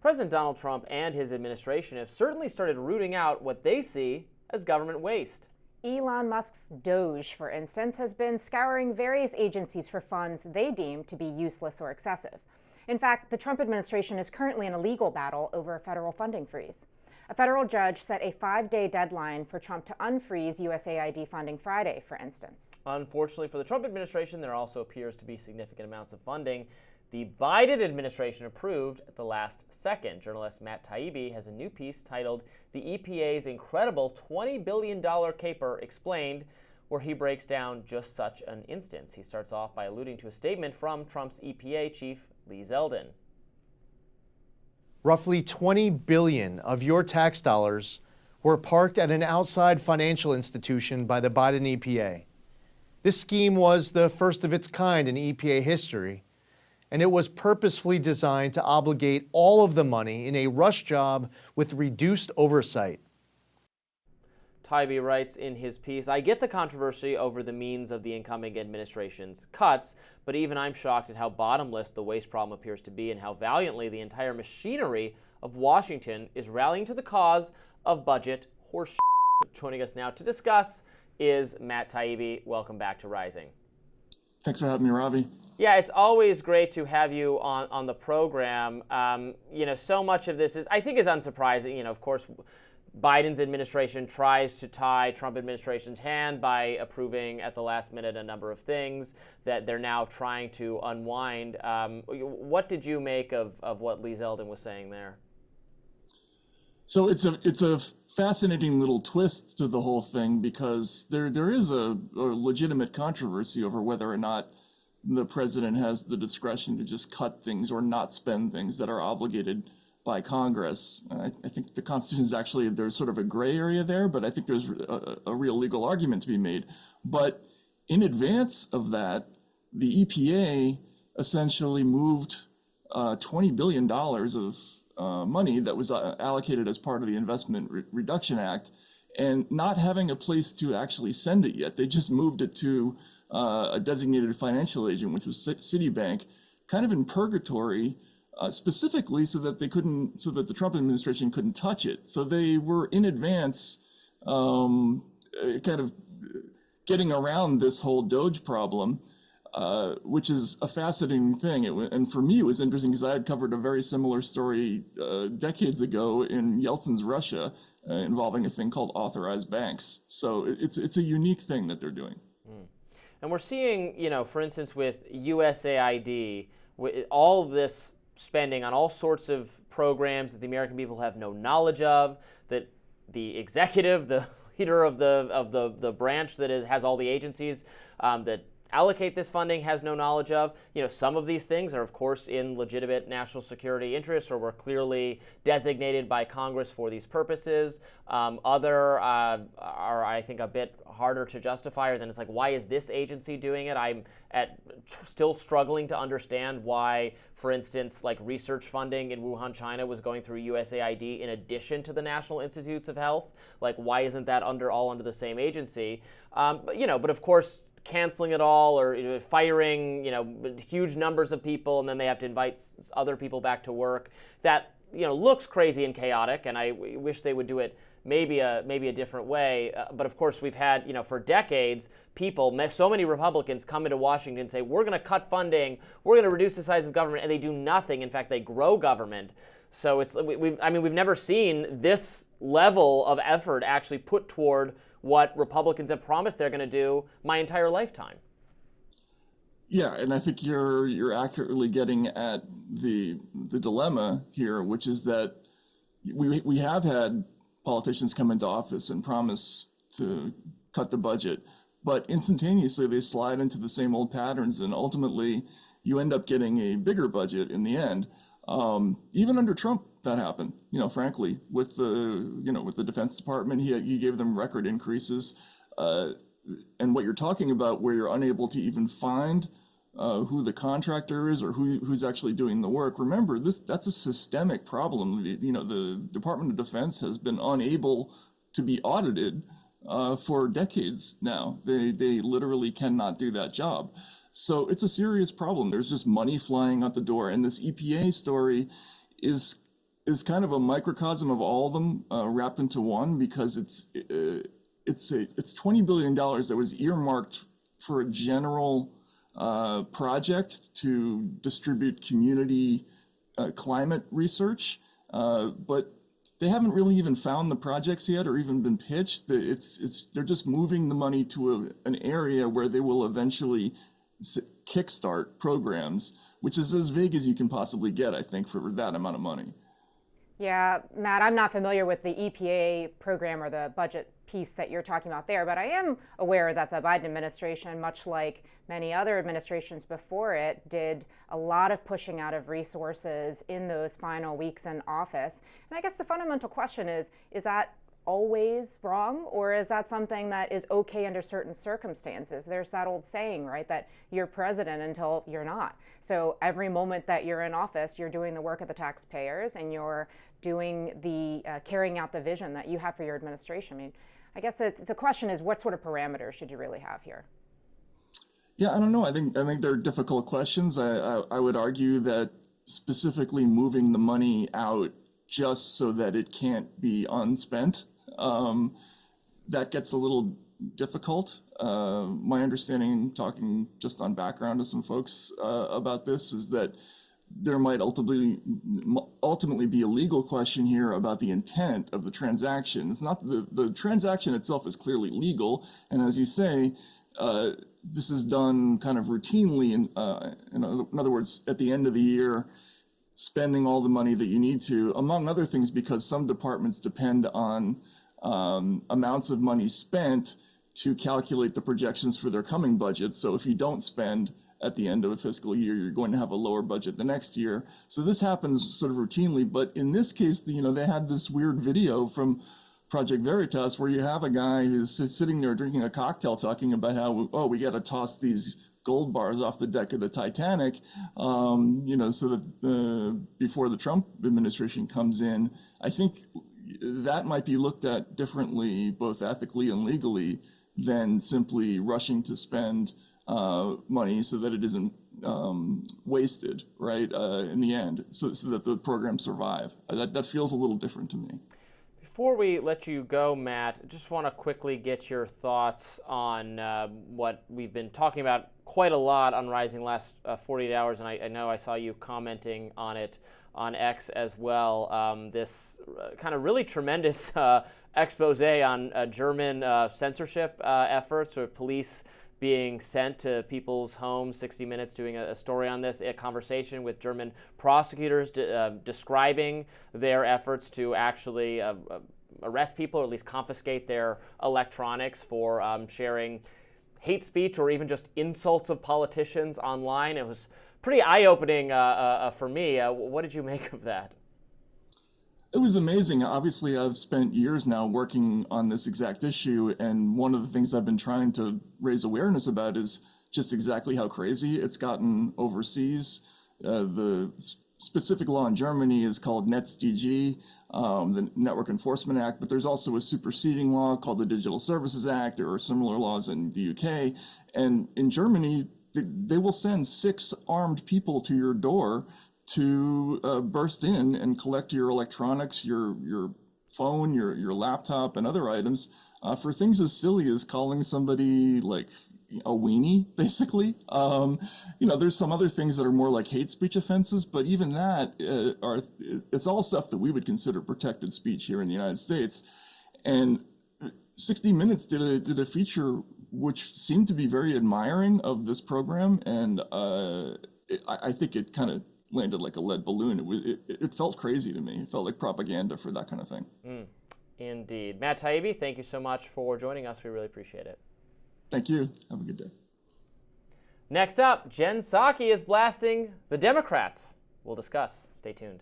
President Donald Trump and his administration have certainly started rooting out what they see as government waste. Elon Musk's Doge, for instance, has been scouring various agencies for funds they deem to be useless or excessive. In fact, the Trump administration is currently in a legal battle over a federal funding freeze. A federal judge set a 5-day deadline for Trump to unfreeze USAID funding Friday, for instance. Unfortunately for the Trump administration, there also appears to be significant amounts of funding the Biden administration approved at the last second. Journalist Matt Taibbi has a new piece titled "The EPA's Incredible $20 Billion Caper Explained," where he breaks down just such an instance. He starts off by alluding to a statement from Trump's EPA chief, Lee Zeldin. Roughly $20 billion of your tax dollars were parked at an outside financial institution by the Biden EPA. This scheme was the first of its kind in EPA history, and it was purposefully designed to obligate all of the money in a rush job with reduced oversight. Taibbi writes in his piece, "I get the controversy over the means of the incoming administration's cuts, but even I'm shocked at how bottomless the waste problem appears to be and how valiantly the entire machinery of Washington is rallying to the cause of budget horse." Joining us now to discuss is Matt Taibbi. Welcome back to Rising. Thanks for having me, Ravi. Yeah, it's always great to have you on the program. So much of this I think is unsurprising. Of course, Biden's administration tries to tie Trump administration's hand by approving at the last minute a number of things that they're now trying to unwind. What did you make of what Lee Zeldin was saying there? So it's a fascinating little twist to the whole thing, because there is a legitimate controversy over whether or not the president has the discretion to just cut things or not spend things that are obligated by Congress. I think the Constitution is actually, there's sort of a gray area there, but I think there's a real legal argument to be made. But in advance of that, the EPA essentially moved $20 billion of money that was allocated as part of the Investment Reduction Act, and not having a place to actually send it yet. They just moved it to a designated financial agent, which was Citibank, kind of in purgatory, specifically so that the Trump administration couldn't touch it. So they were in advance kind of getting around this whole Doge problem, which is a fascinating thing. And for me, it was interesting because I had covered a very similar story decades ago in Yeltsin's Russia involving a thing called authorized banks. So it's a unique thing that they're doing. And we're seeing, for instance, with USAID, all of this spending on all sorts of programs that the American people have no knowledge of, that the executive, the leader of the branch that has all the agencies that allocate this funding has no knowledge of. Some of these things are, of course, in legitimate national security interests or were clearly designated by Congress for these purposes. Other are, I think, a bit harder to justify, or then it's like, why is this agency doing it? I'm still struggling to understand why, for instance, like research funding in Wuhan, China was going through USAID in addition to the National Institutes of Health. Like, why isn't that all under the same agency? But of course, canceling it all or firing, huge numbers of people, and then they have to invite other people back to work. That, looks crazy and chaotic, and I wish they would do it maybe a different way. But of course, we've had, for decades, so many Republicans come into Washington and say, we're going to cut funding, we're going to reduce the size of government, and they do nothing. In fact, they grow government. So we've never seen this level of effort actually put toward what Republicans have promised they're going to do my entire lifetime. Yeah, and I think you're accurately getting at the dilemma here, which is that we have had politicians come into office and promise to cut the budget, but instantaneously they slide into the same old patterns, and ultimately you end up getting a bigger budget in the end. Even under Trump, that happened. Frankly, with the Defense Department, he gave them record increases. And what you're talking about, where you're unable to even find who the contractor is or who's actually doing the work. Remember, that's a systemic problem. The Department of Defense has been unable to be audited for decades now. They literally cannot do that job. So it's a serious problem. There's just money flying out the door. And this EPA story is is kind of a microcosm of all of them wrapped into one, because it's $20 billion that was earmarked for a general project to distribute community climate research, but they haven't really even found the projects yet or even been pitched. They're just moving the money to an area where they will eventually kickstart programs, which is as vague as you can possibly get, I think, for that amount of money. Yeah, Matt, I'm not familiar with the EPA program or the budget piece that you're talking about there, but I am aware that the Biden administration, much like many other administrations before it, did a lot of pushing out of resources in those final weeks in office. And I guess the fundamental question is that always wrong, or is that something that is okay under certain circumstances? There's that old saying, right, that you're president until you're not. So every moment that you're in office, you're doing the work of the taxpayers and you're doing the carrying out the vision that you have for your administration. I mean, I guess the question is, what sort of parameters should you really have here? Yeah, I don't know. I think they're difficult questions. I would argue that specifically moving the money out just so that it can't be unspent, that gets a little difficult. My understanding, talking just on background to some folks about this, is that there might ultimately be a legal question here about the intent of the transaction. It's not the transaction itself is clearly legal, and as you say, this is done kind of routinely. In other words, at the end of the year, spending all the money that you need to, among other things, because some departments depend on amounts of money spent to calculate the projections for their coming budget. So if you don't spend at the end of a fiscal year, you're going to have a lower budget the next year. So this happens sort of routinely. But in this case, they had this weird video from Project Veritas where you have a guy who's sitting there drinking a cocktail talking about how, oh, we got to toss these gold bars off the deck of the Titanic, so that before the Trump administration comes in. I think that might be looked at differently, both ethically and legally, than simply rushing to spend money so that it isn't wasted, right, in the end, so that the programs survive. That feels a little different to me. Before we let you go, Matt, I just want to quickly get your thoughts on what we've been talking about quite a lot on Rising last 48 hours, and I know I saw you commenting on it on X as well. This kind of really tremendous expose on German censorship efforts, or police being sent to people's homes. 60 Minutes doing a story on this, a conversation with German prosecutors describing their efforts to actually arrest people, or at least confiscate their electronics for sharing hate speech or even just insults of politicians online. It was pretty eye-opening for me. What did you make of that? It was amazing. Obviously, I've spent years now working on this exact issue, and one of the things I've been trying to raise awareness about is just exactly how crazy it's gotten overseas. The specific law in Germany is called NetzDG, the Network Enforcement Act, but there's also a superseding law called the Digital Services Act. There are similar laws in the UK, and in Germany, they will send 6 armed people to your door to burst in and collect your electronics, your phone, your laptop, and other items for things as silly as calling somebody like a weenie, basically. There's some other things that are more like hate speech offenses, but even that it's all stuff that we would consider protected speech here in the United States. And 60 Minutes did a feature which seemed to be very admiring of this program, and I think it kind of landed like a lead balloon. It felt crazy to me. It felt like propaganda for that kind of thing. Indeed. Matt Taibbi, thank you so much for joining us. We really appreciate it. Thank you. Have a good day. Next up, Jen Psaki is blasting the Democrats. We'll discuss. Stay tuned.